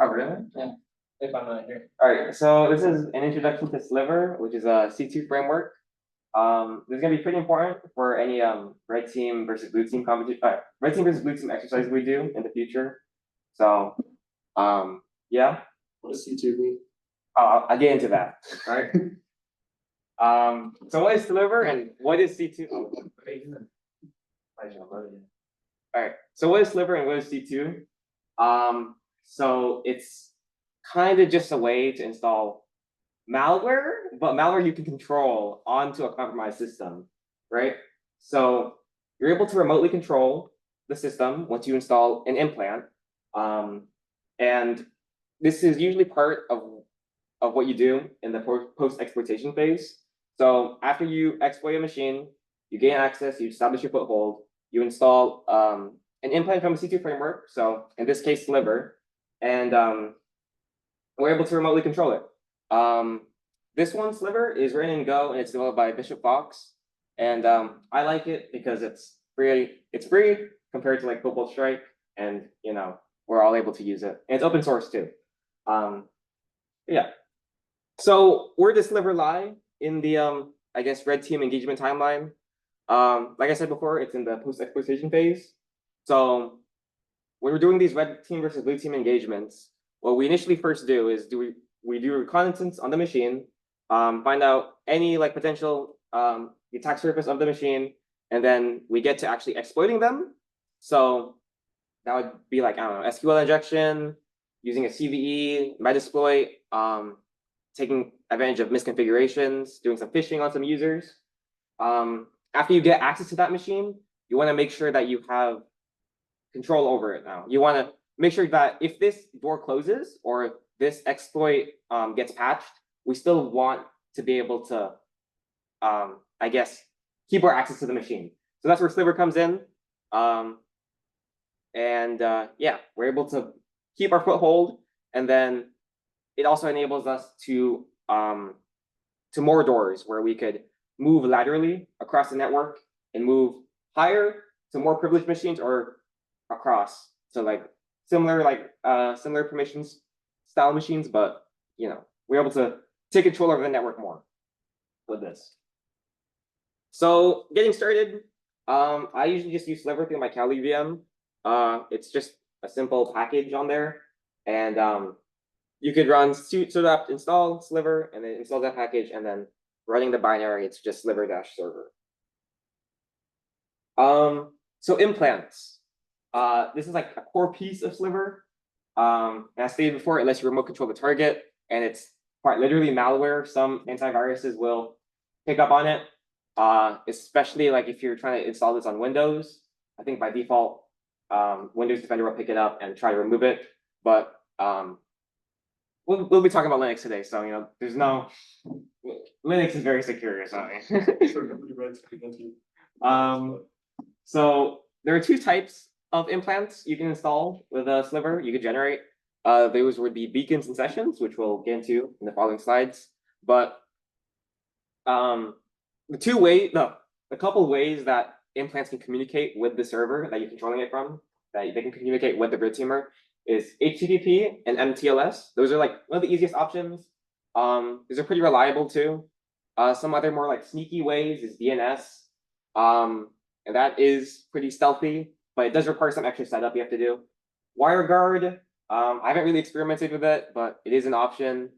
Oh, really? Yeah, if I'm not here. All right, so this is an introduction to Sliver, which is a C2 framework. This is gonna be pretty important for any red team versus blue team competition, red team versus blue team exercise we do in the future. So, yeah, What does C2 mean? I'll get into that. All right. So what is Sliver and what is C2? Oh, all right. So what is Sliver and what is C2? So it's kind of just a way to install malware, but malware you can control onto a compromised system, right? So you're able to remotely control the system once you install an implant. And this is usually part of what you do in the post-exploitation phase. So after you exploit a machine, you gain access, you establish your foothold, you install an implant from a C2 framework, so in this case, Sliver, and we're able to remotely control it. This one, Sliver, is written in Go, and it's developed by Bishop Fox. And I like it because it's free. It's free compared to like Cobalt Strike, and we're all able to use it. And it's open source too. Yeah. So where does Sliver lie in the I guess red team engagement timeline? Like I said before, it's in the post-exploitation phase. So when we're doing these red team versus blue team engagements, what we initially first do is we do reconnaissance on the machine, find out any like potential attack surface of the machine, and then we get to actually exploiting them. So that would be like, I don't know, SQL injection, using a CVE, Metasploit, taking advantage of misconfigurations, doing some phishing on some users. After you get access to that machine, you want to make sure that you have control over it now. You want to make sure that if this door closes or this exploit gets patched, we still want to be able to, I guess, keep our access to the machine. So that's where Sliver comes in. Yeah, we're able to keep our foothold, and then it also enables us to more doors where we could move laterally across the network and move higher to more privileged machines or across to like similar permissions style machines, but we're able to take control over the network more with this. So getting started, I usually just use Sliver through my Kali VM. It's just a simple package on there, and you could run sudo apt install Sliver and then install that package, and then running the binary, it's just sliver-server. So implants. This is like a core piece of Sliver. As I stated before, it lets you remote control the target, and it's quite literally malware. Some antiviruses will pick up on it, especially like if you're trying to install this on Windows. I think by default, Windows Defender will pick it up and try to remove it. But we'll be talking about Linux today, so there's no Linux is very secure. Sorry. So there are two types of implants you can install with a Sliver. You could generate. Those would be beacons and sessions, which we'll get into in the following slides. But the couple ways that implants can communicate with the server that you're controlling it from, that they can communicate with the red teamer, is HTTP and MTLS. Those are like one of the easiest options. These are pretty reliable too. Some other more like sneaky ways is DNS. And that is pretty stealthy, but it does require some extra setup you have to do. WireGuard, I haven't really experimented with it, but it is an option.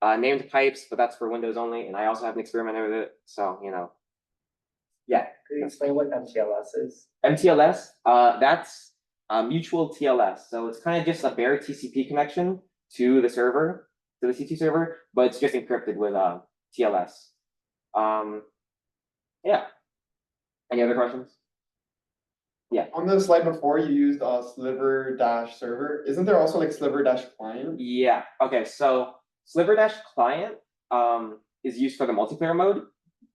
Named pipes, but that's for Windows only, and I also haven't experimented with it, so yeah. Could you explain what MTLS is? MTLS, that's mutual TLS, so it's kind of just a bare TCP connection to the server, to the C2 server, but it's just encrypted with TLS. Yeah. Any other questions? Yeah. On the slide before, you used sliver-server. Isn't there also like sliver-client? Yeah. Okay. So sliver-client is used for the multiplayer mode.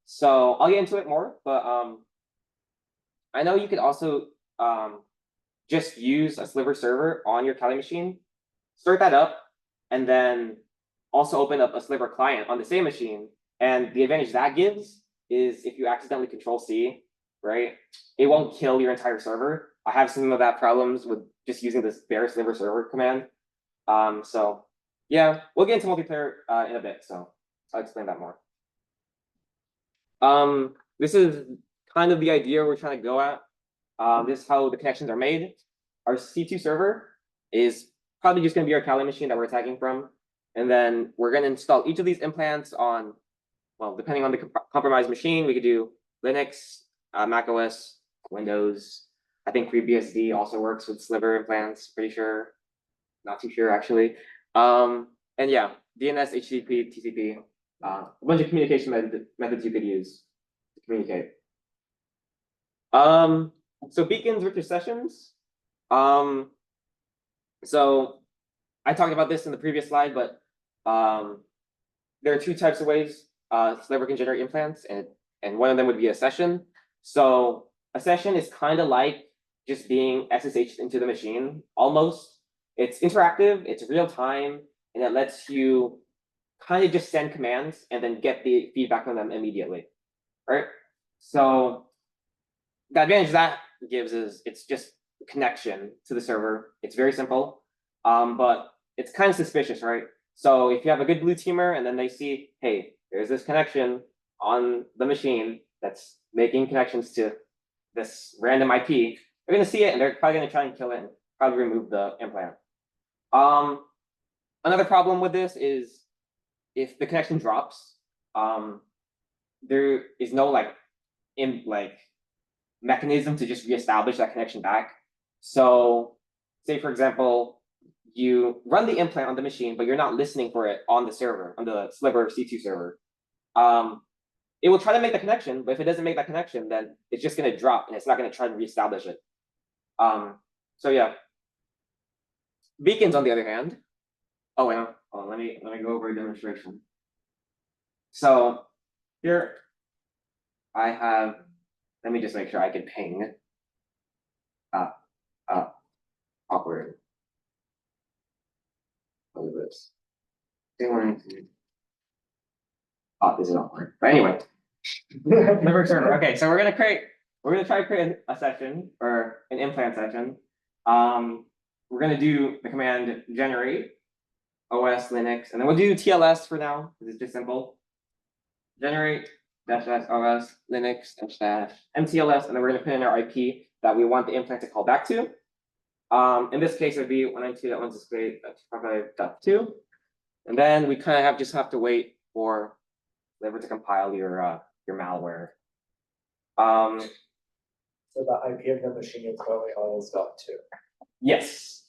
So I'll get into it more, but I know you could also just use a Sliver server on your Kali machine, start that up, and then also open up a Sliver client on the same machine. And the advantage that gives is if you accidentally control C, right, it won't kill your entire server. I have some of that problems with just using this bare Sliver server command. So yeah, we'll get into multiplayer in a bit, so I'll explain that more. This is kind of the idea we're trying to go at. This is how the connections are made. Our C2 server is probably just going to be our Kali machine that we're attacking from. And then we're going to install each of these implants on, well, depending on the compromised machine, we could do Linux, Mac OS, Windows. I think FreeBSD also works with Sliver implants, pretty sure. Not too sure, actually. And yeah, DNS, HTTP, TCP, a bunch of communication methods you could use to communicate. So beacons versus sessions. So I talked about this in the previous slide, but there are two types of ways Sliver can generate implants, and one of them would be a session. So a session is kind of like just being SSH into the machine, almost. It's interactive, it's real time, and it lets you kind of just send commands and then get the feedback from them immediately, right? So the advantage that gives is it's just connection to the server. It's very simple, but it's kind of suspicious, right? So if you have a good blue teamer and then they see, hey, there's this connection on the machine that's making connections to this random IP, they're gonna see it and they're probably gonna try and kill it and probably remove the implant. Another problem with this is if the connection drops, there is no mechanism to just reestablish that connection back. So say, for example, you run the implant on the machine, but you're not listening for it on the server, on the Sliver C2 server. It will try to make the connection, but if it doesn't make that connection, then it's just going to drop and it's not going to try to reestablish it. So yeah. Beacons, on the other hand. Oh, wait, let me go over a demonstration. So here I have, let me just make sure I can ping. Awkward. What is this? Oh, this is awkward. But anyway, Sliver server. Okay, so we're gonna try to create a session or an implant session. We're gonna do the command generate OS Linux, and then we'll do TLS for now because it's just simple. Generate -- OS Linux -- MTLS, and then we're gonna put in our IP that we want the implant to call back to. In this case, it would be 192.168.255.2, and then we kind of just have to wait for Sliver to compile your malware. So the IP of the machine is probably always .2. Yes.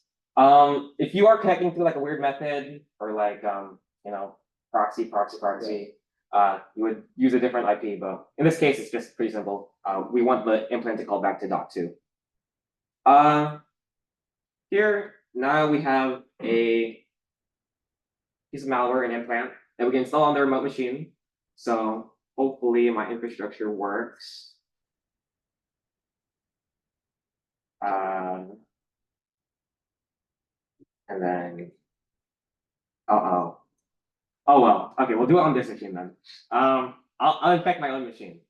If you are connecting through like a weird method or like proxy, you would use a different IP, but in this case, it's just pretty simple. We want the implant to call back to .2. Here, now we have a piece of malware, an implant, that we can install on the remote machine. So hopefully my infrastructure works. And then, oh well, okay, we'll do it on this machine then. I'll infect my own machine.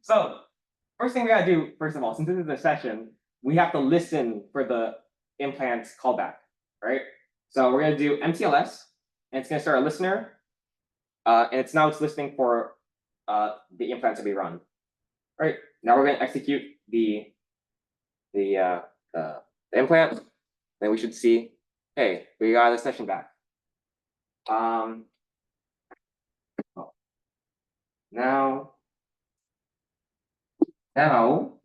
So first thing we gotta do, first of all, since this is a session, we have to listen for the implant's callback, right? So we're gonna do MTLS, and it's gonna start a listener, and it's listening for the implant to be run. Right, now we're gonna execute the implant, then we should see, hey, we got a session back. Now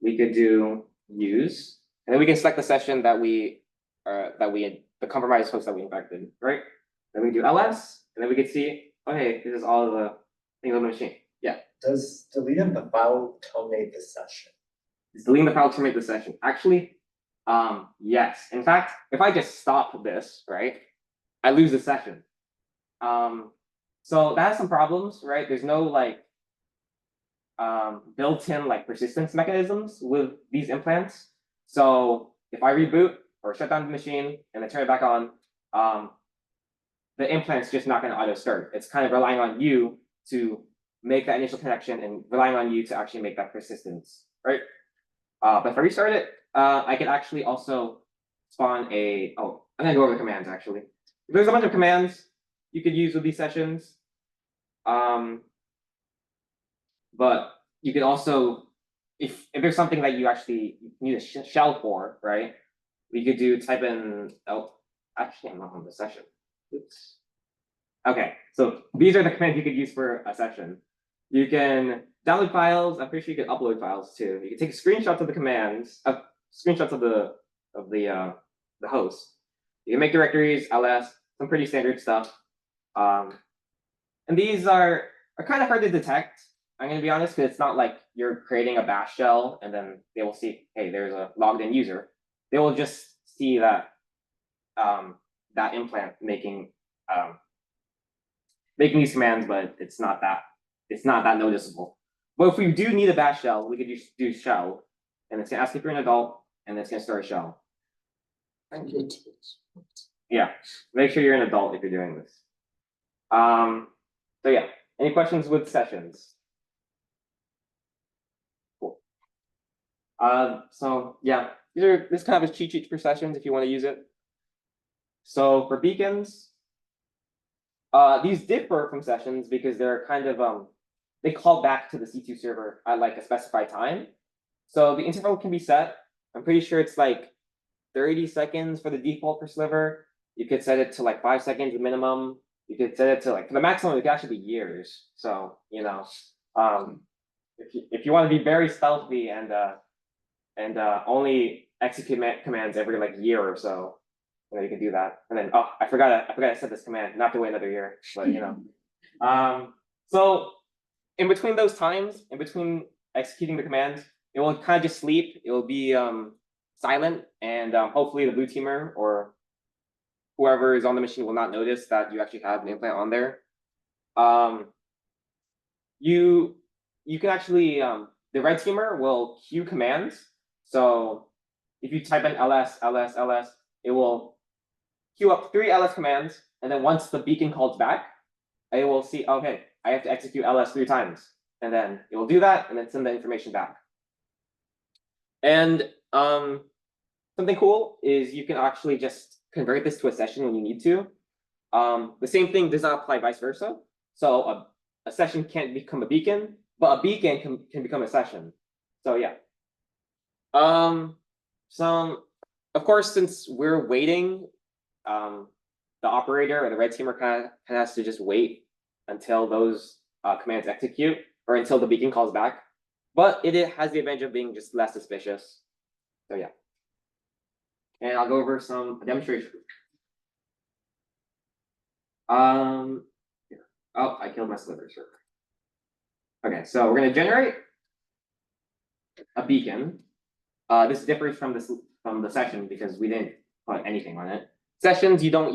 we could do use, and then we can select the session that the compromised host that we infected, right? Then we do ls, and then we can see, oh hey, this is all of the things on the machine. Yeah. Does deleting the file terminate the session? Is deleting the file terminate the session? Actually, yes. In fact, if I just stop this, right, I lose the session. So that has some problems, right? There's no built-in persistence mechanisms with these implants. So if I reboot or shut down the machine and then turn it back on, the implant's just not going to auto start. It's kind of relying on you to make that initial connection and relying on you to actually make that persistence, right? But if I restart it, I can actually also spawn a, I'm gonna go over the commands actually. There's a bunch of commands you could use with these sessions. But you could also, if there's something that you actually need a shell for, right? We could do type in, oh, actually I'm not on the session. Oops. Okay, so these are the commands you could use for a session. You can download files. I'm pretty sure you can upload files too. You can take screenshots of the commands, screenshots of the host. You can make directories, ls, some pretty standard stuff. And these are kind of hard to detect. I'm gonna be honest, because it's not like you're creating a bash shell and then they will see, hey, there's a logged in user. They will just see that that implant making these commands, but it's not that noticeable. But if we do need a bash shell, we could just do shell, and it's gonna ask if you're an adult, and it's gonna start a shell. Yeah, make sure you're an adult if you're doing this. So yeah, any questions with sessions? Cool. So yeah, this kind of is cheat sheet for sessions if you want to use it. So for beacons, these differ from sessions because they're kind of they call back to the C2 server at like a specified time. So the interval can be set. I'm pretty sure it's like 30 seconds for the default for Sliver. You could set it to like 5 seconds minimum. You could set it to like for the maximum, it could actually be years. So you know, if you want to be very stealthy and only execute commands every like year or so, you know, you can do that. And then I forgot to set this command. Not to wait another year, but you know. So in between those times, in between executing the commands, it will kind of just sleep. It will be silent, and hopefully the blue teamer or whoever is on the machine will not notice that you actually have an implant on there. You can actually the red teamer will queue commands. So if you type in ls, it will queue up 3 ls commands, and then once the beacon calls back, it will see, okay, I have to execute ls 3 times, and then it will do that, and then send the information back. And something cool is you can actually just convert this to a session when you need to. The same thing does not apply vice versa. So a session can't become a beacon, but a beacon can become a session. So yeah. So of course, since we're waiting, the operator or the red teamer kind of has to just wait until those commands execute or until the beacon calls back. But it has the advantage of being just less suspicious. So yeah. And I'll go over some demonstration. Oh, I killed my Sliver server. Okay, so we're gonna generate a beacon. This differs from the session because we didn't put anything on it. Sessions, you don't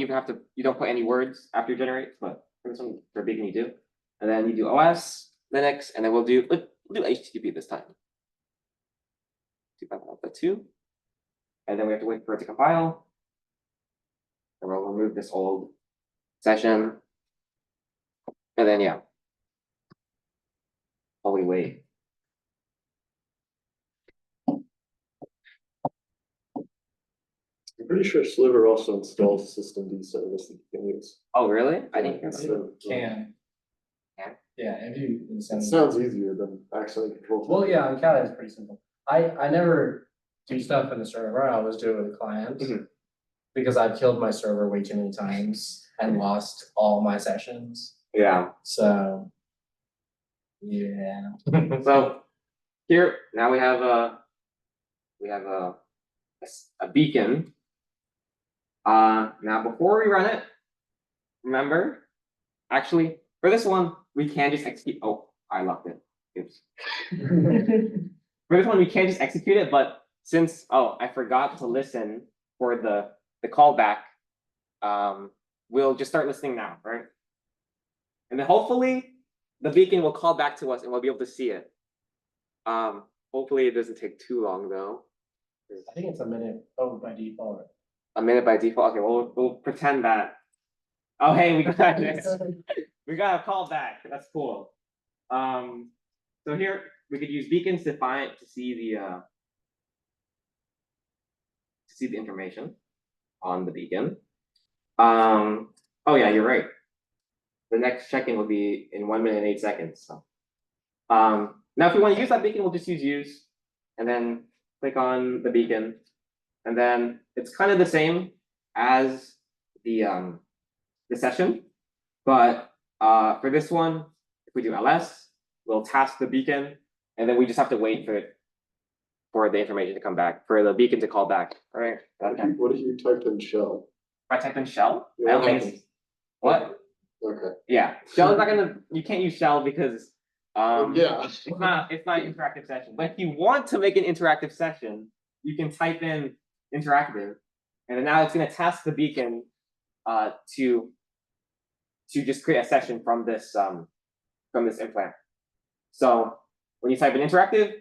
put any words after generate, but for this one, for beacon you do. And then you do OS, Linux, and then we'll do HTTP this time. 2.2. And then we have to wait for it to compile. And we'll remove this old session. And then yeah. While we wait. I'm pretty sure Sliver also installs systemd service that you can use. Oh really? I didn't hear that. So, Can. Can? Yeah, if you it send. sounds easier than actually control. Well, yeah, on Kali it's pretty simple. I never do stuff in the server. I always do it with the client. Because I've killed my server way too many times and lost all my sessions. Yeah. So yeah. So here now we have a beacon. Now before we run it, remember, actually for this one we can just execute. Oh, I locked it. Oops. For this one we can't just execute it, but since I forgot to listen for the callback, we'll just start listening now, right? And then hopefully the beacon will call back to us and we'll be able to see it. Hopefully it doesn't take too long though. I think it's a minute by default. A minute by default. Okay, we'll pretend that. Oh hey, we got this. We got a call back. That's cool. So here we could use beacons to see the information. on the beacon. Oh yeah, you're right. The next check-in will be in 1 minute and 8 seconds. So, now if we want to use that beacon, we'll just use, and then click on the beacon, and then it's kind of the same as the session, but for this one, if we do ls, we'll task the beacon, and then we just have to wait for the information to come back, for the beacon to call back. All right. Okay. What if you typed in shell? If I type in shell, Yeah, I don't what think happens? what? Okay. Yeah, shell is not gonna. You can't use shell because Yeah. it's not an interactive session. But if you want to make an interactive session, you can type in interactive, and then now it's gonna task the beacon to just create a session from this implant. So when you type in interactive,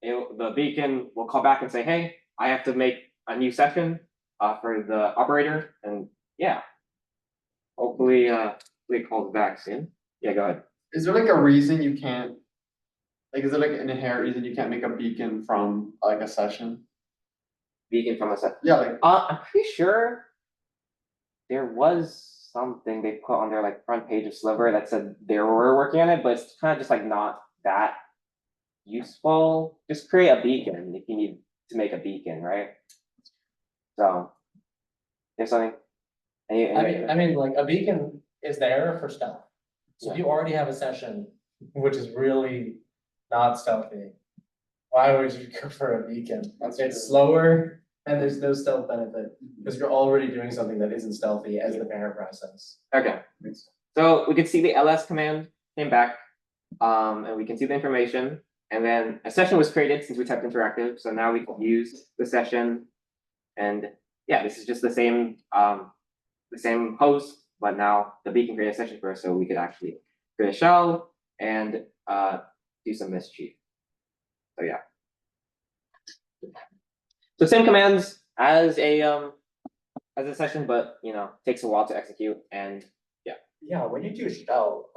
the beacon will call back and say, hey, I have to make a new session for the operator, and yeah, hopefully it calls back soon. Yeah, go ahead. Is there like a reason you can't, like, is there like an inherent reason you can't make a beacon from like a session? Beacon from a set. Yeah, like, I'm pretty sure there was something they put on their like front page of Sliver that said they were working on it, but it's kind of just like not that useful. Just create a beacon if you need to make a beacon, right? So there's something. I mean, like a beacon is there for stealth. So if you already have a session, which is really not stealthy, why would you go for a beacon? That's It's true. slower and there's no stealth benefit because you're already doing something that isn't stealthy as the parent process. Okay. So we can see the ls command came back, and we can see the information. And then a session was created since we typed interactive. So now we can use the session, and yeah, this is just the same host, but now the beacon created a session for us, so we could actually create a shell and do some mischief. So yeah. So same commands as a session, but takes a while to execute, and Yeah, when you do shell,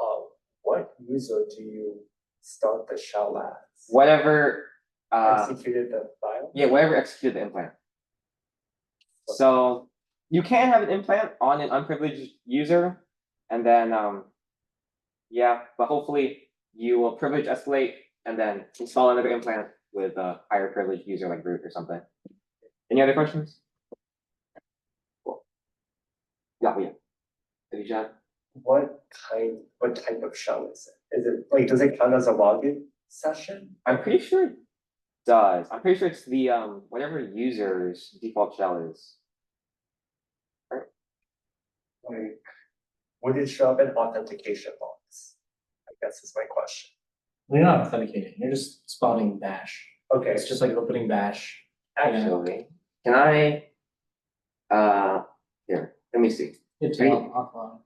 what user do you start the shell as? whatever Executed the file? yeah, whatever executed the implant. So you can have an implant on an unprivileged user, and then yeah, but hopefully you will privilege escalate and then install another implant with a higher privileged user like root or something. Any other questions? Cool. Yeah. Adishan? What type of shell is it? Is it like, does it count as a login session? I'm pretty sure it does. I'm pretty sure it's the whatever user's default shell is. Like, would it show up in authentication logs? I guess is my question. You're not authenticating, you're just spawning bash. Okay, It's just like opening bash. Actually, can I here, let me see. It's Right. offline.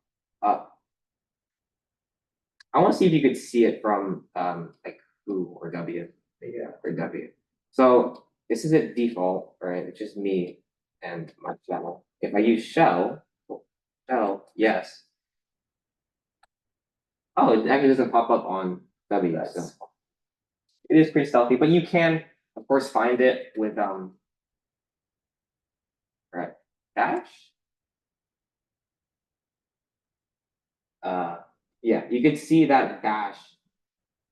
I want to see if you could see it from like foo or W. yeah, Or W. So this is a default, right? It's just me and my channel. If I use shell, yes. Oh, it actually doesn't pop up on W. So that's, it is pretty stealthy, but you can, of course, find it with right, dash. Yeah, you could see that dash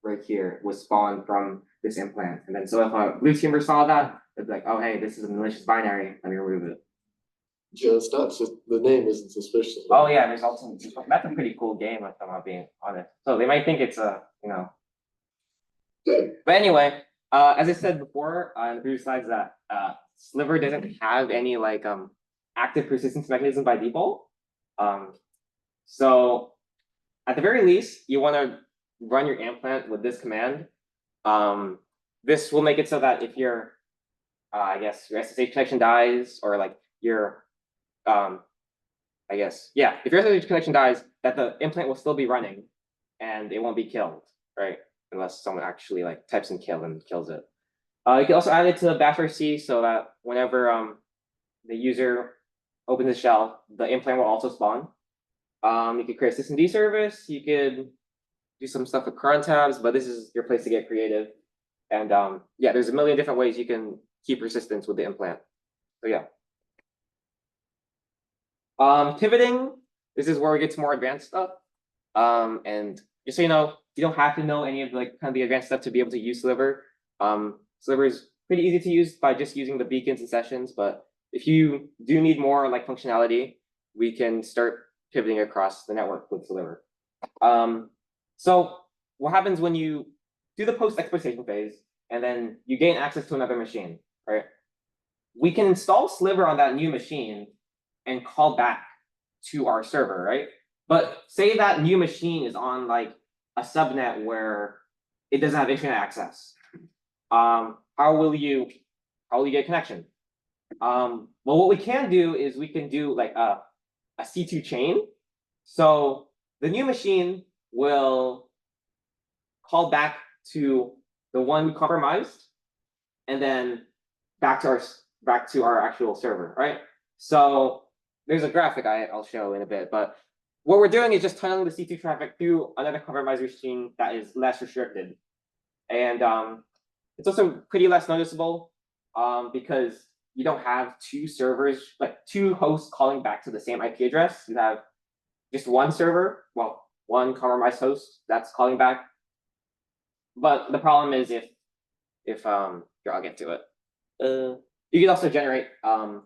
right here was spawned from this implant, and then so if a blue teamer saw that, it'd be like, oh hey, this is a malicious binary. Let me remove it. Yeah, it's not just, the name isn't suspicious. Oh yeah, there's also that's a pretty cool game if I'm not being honest. So they might think it's But anyway, as I said before in the previous slides, that Sliver doesn't have any like active persistence mechanism by default. So at the very least, you want to run your implant with this command. This will make it so that if your I guess your SSH connection dies, or like your I guess, yeah, if your SSH connection dies, that the implant will still be running and it won't be killed, right? Unless someone actually like types in kill and kills it. You can also add it to bash RC so that whenever the user opens the shell, the implant will also spawn. You could create a systemd service. You could do some stuff with cron tabs, but this is your place to get creative. And yeah, there's a million different ways you can keep resistance with the implant. So yeah. Pivoting, this is where it gets more advanced stuff. And just so you know, you don't have to know any of like kind of the advanced stuff to be able to use Sliver. Sliver is pretty easy to use by just using the beacons and sessions, but if you do need more like functionality, we can start pivoting across the network with Sliver. So what happens when you do the post exploitation phase and then you gain access to another machine, right? We can install Sliver on that new machine and call back to our server, right? But say that new machine is on like a subnet where it doesn't have internet access. How will you get connection? Well, what we can do is we can do like a C2 chain. So the new machine will call back to the one we compromised, and then back to our actual server, right? So there's a graphic I'll show in a bit, but what we're doing is just tunneling the C2 traffic through another compromised machine that is less restricted. And it's also pretty less noticeable because you don't have two servers, like two hosts calling back to the same IP address. You have just one server, well, one compromised host that's calling back. But the problem is if here, I'll get to it. You can also generate kind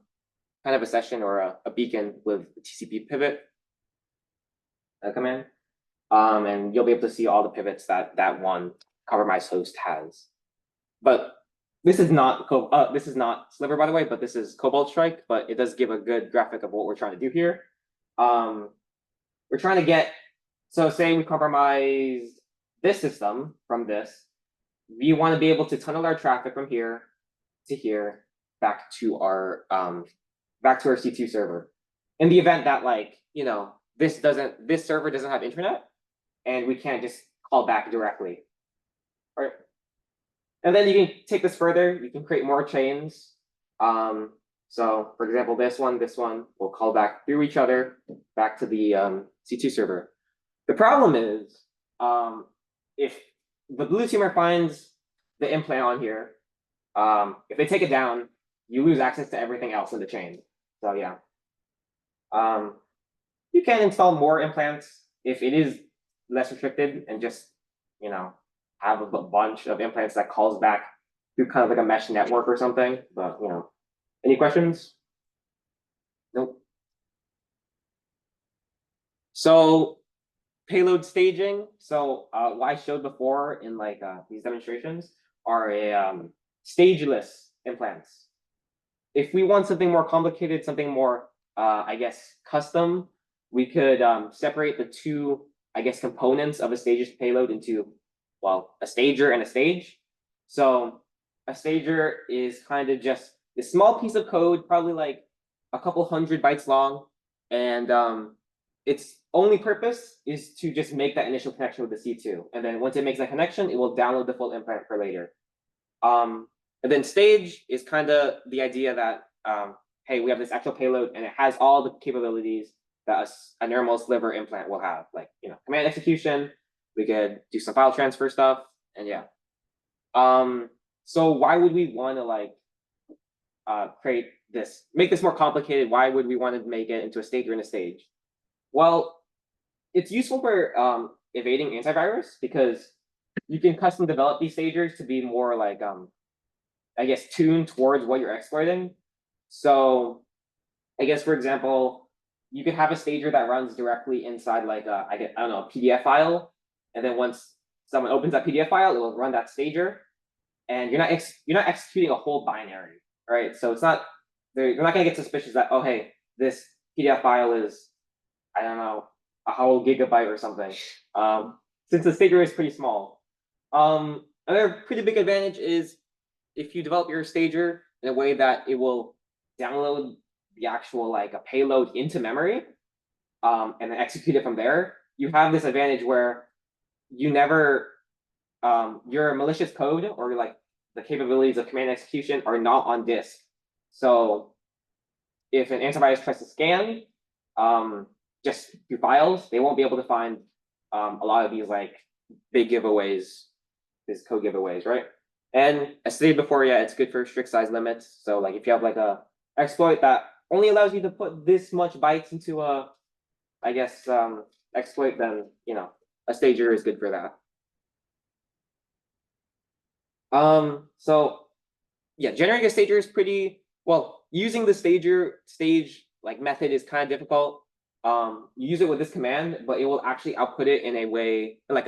of a session or a beacon with the TCP pivot command. And you'll be able to see all the pivots that one compromised host has. But this is not Sliver, by the way, but this is Cobalt Strike, but it does give a good graphic of what we're trying to do here. We're trying to get, so say we compromise this system from this, we want to be able to tunnel our traffic from here to here back to our C2 server. In the event that like, this server doesn't have internet and we can't just call back directly. Right. And then you can take this further, you can create more chains. So for example, this one will call back through each other back to the C2 server. The problem is if the blue teamer finds the implant on here, if they take it down, you lose access to everything else in the chain. So yeah. You can install more implants if it is less restricted and just, have a bunch of implants that calls back through kind of like a mesh network or something. But, any questions? Nope. So payload staging. So what I showed before in like these demonstrations are a stageless implants. If we want something more complicated, something more, I guess, custom, we could separate the two, I guess, components of a stageless payload into, well, a stager and a stage. So a stager is kind of just a small piece of code, probably like a couple hundred bytes long, and its only purpose is to just make that initial connection with the C2. And then once it makes that connection, it will download the full implant for later. And then stage is kind of the idea that, hey, we have this actual payload and it has all the capabilities that a normal Sliver implant will have, like, command execution, we could do some file transfer stuff, and yeah. So why would we want to like make this more complicated? Why would we want to make it into a stager and a stage? Well, it's useful for evading antivirus because you can custom develop these stagers to be more like, I guess, tuned towards what you're exploiting. So I guess, for example, you could have a stager that runs directly inside like a PDF file. And then once someone opens that PDF file, it will run that stager. And you're not executing a whole binary, right? So it's not, you're not gonna get suspicious that, oh, hey, this PDF file is, I don't know, a whole gigabyte or something. Since the stager is pretty small. Another pretty big advantage is if you develop your stager in a way that it will download the actual like a payload into memory, and then execute it from there, you have this advantage where you never, your malicious code or like the capabilities of command execution are not on disk. So if an antivirus tries to scan just through files, they won't be able to find a lot of these like big giveaways, these code giveaways, right? And as stated before, yeah, it's good for strict size limits. So like if you have like a exploit that only allows you to put this much bytes into a, I guess, exploit, then a stager is good for that. So yeah, generating a stager is pretty well. Using the stage like method is kind of difficult. You use it with this command, but it will actually output it in a way like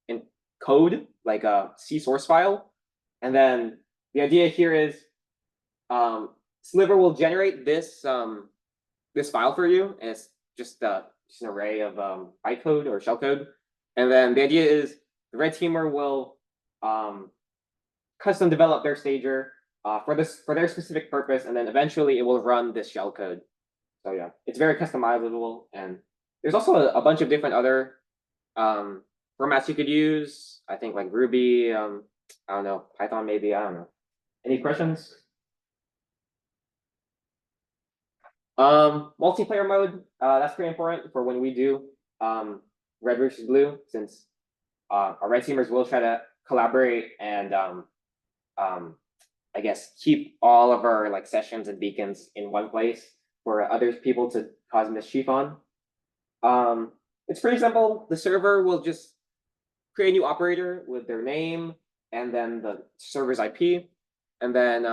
in code, like a C source file. And then the idea here is Sliver will generate this this file for you, and it's just an array of bytecode or shellcode. And then the idea is the red teamer will custom develop their stager for their specific purpose, and then eventually it will run this shellcode. So yeah, it's very customizable, and there's also a bunch of different other formats you could use. I think like Ruby, I don't know, Python maybe, I don't know. Any questions? Multiplayer mode, that's pretty important for when we do red versus blue, since our red teamers will try to collaborate and I guess keep all of our like sessions and beacons in one place for other people to cause mischief on. It's pretty simple. The server will just create a new operator with their name and then the server's IP, and then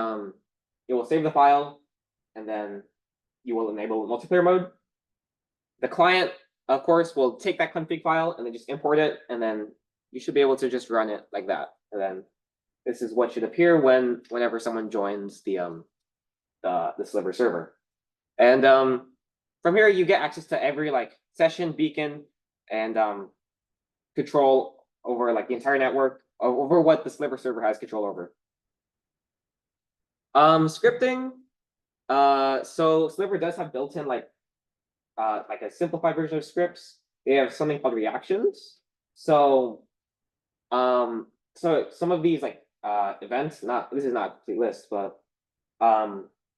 it will save the file, and then you will enable multiplayer mode. The client, of course, will take that config file and then just import it, and then you should be able to just run it like that. And then this is what should appear whenever someone joins the Sliver server. And from here you get access to every like session, beacon, and control over like the entire network, over what the Sliver server has control over. Scripting. So Sliver does have built-in like a simplified version of scripts. They have something called reactions. So some of these like events, this is not a complete list, but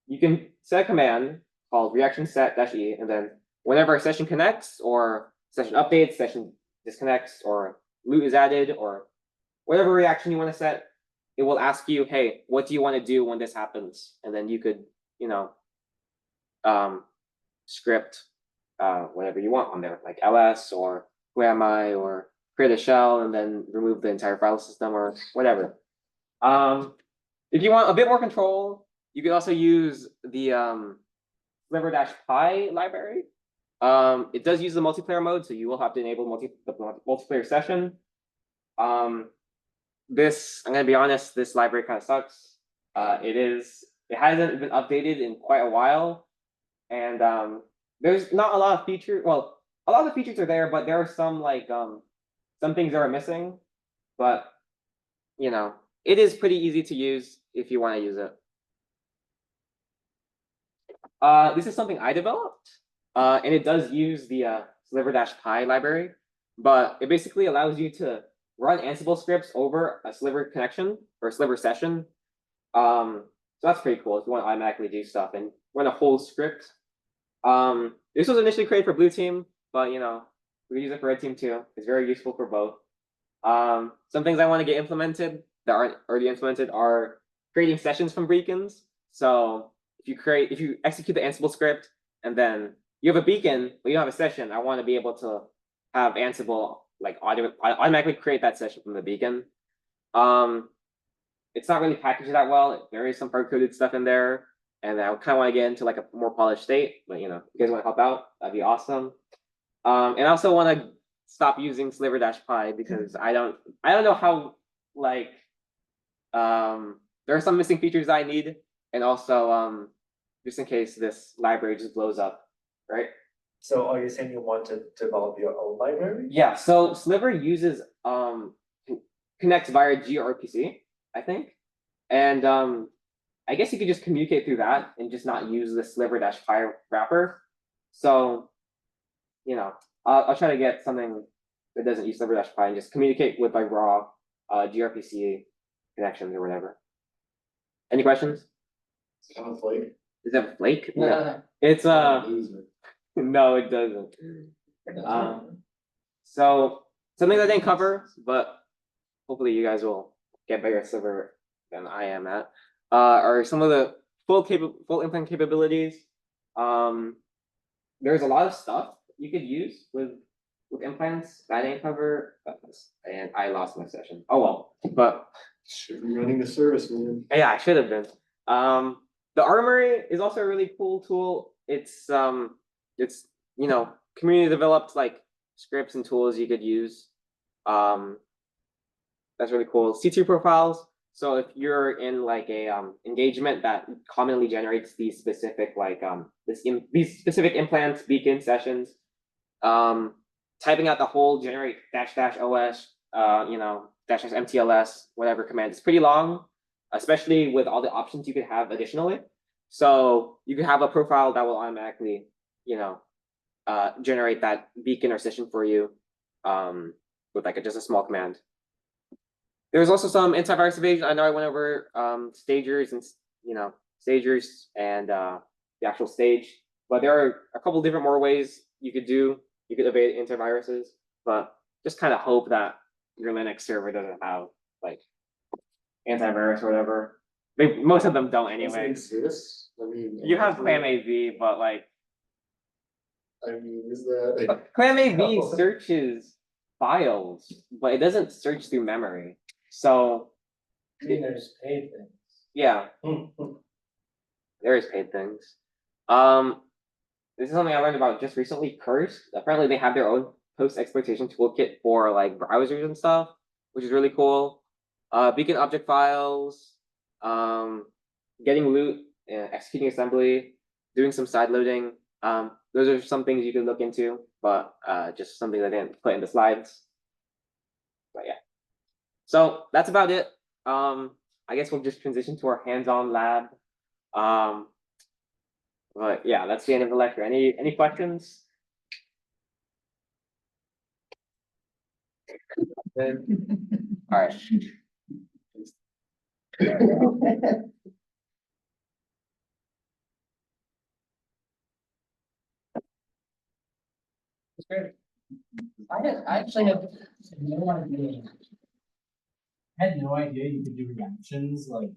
you can set a command called reaction set -e, and then whenever a session connects or session updates, session disconnects, or loot is added, or whatever reaction you want to set, it will ask you, hey, what do you want to do when this happens? And then you could, script whatever you want on there, like ls or who am I, or create a shell and then remove the entire file system or whatever. If you want a bit more control, you can also use the Sliver-Pi library. It does use the multiplayer mode, so you will have to enable the multiplayer session. This, I'm gonna be honest, this library kind of sucks. It hasn't been updated in quite a while, and there's not a lot of features. Well, a lot of the features are there, but there are some like some things that are missing. But it is pretty easy to use if you want to use it. This is something I developed, and it does use the Sliver-Pi library, but it basically allows you to run Ansible scripts over a Sliver connection or a Sliver session. So that's pretty cool if you want to automatically do stuff and run a whole script. This was initially created for blue team, but we can use it for red team too. It's very useful for both. Some things I want to get implemented that aren't already implemented are creating sessions from beacons. So if you execute the Ansible script and then you have a beacon, but you don't have a session, I want to be able to have Ansible like automatically create that session from the beacon. It's not really packaged that well. There is some hard-coded stuff in there, and I kind of want to get into like a more polished state. But if you guys want to help out, that'd be awesome. And I also want to stop using Sliver-Pi because I don't know how like there are some missing features I need, and also just in case this library just blows up, right? So are you saying you want to develop your own library? Yeah, so Sliver uses connects via gRPC, I think. And I guess you could just communicate through that and just not use the Sliver-Pi wrapper. So, I'll try to get something that doesn't use Sliver-Pi and just communicate with my raw gRPC connections or whatever. Any questions? Does it have a flake? Does it have a flake? No. It's no, it doesn't. So something that I didn't cover, but hopefully you guys will get better at Sliver than I am at, are some of the full implement capabilities. There's a lot of stuff you could use with implants that I didn't cover, and I lost my session. Oh well, but Should be running the service, man. yeah, I should have been. The armory is also a really cool tool. It's community developed like scripts and tools you could use. That's really cool. C2 profiles. So if you're in like a engagement that commonly generates these specific like these specific implants beacon sessions, typing out the whole generate dash dash os dash dash mtls whatever command is pretty long, especially with all the options you could have additionally. So you could have a profile that will automatically generate that beacon or session for you with like just a small command. There's also some antivirus evasion. I know I went over stagers and the actual stage, but there are a couple different more ways you could evade antiviruses, but just kind of hope that your Linux server doesn't have like antivirus or whatever. Most of them don't Does it anyway. exist? I mean. You have ClamAV, but like I mean, is that? ClamAV searches files, but it doesn't search through memory. So I mean, there's paid things. yeah, there is paid things. This is something I learned about just recently. Cursed. Apparently, they have their own post-exploitation toolkit for like browsers and stuff, which is really cool. Beacon object files, getting loot, executing assembly, doing some side loading. Those are some things you could look into, but just something that I didn't put in the slides. But yeah. So that's about it. I guess we'll just transition to our hands-on lab. But yeah, that's the end of the lecture. Any questions? Good. All right. It's great. I actually had no idea. I had no idea you could do reactions like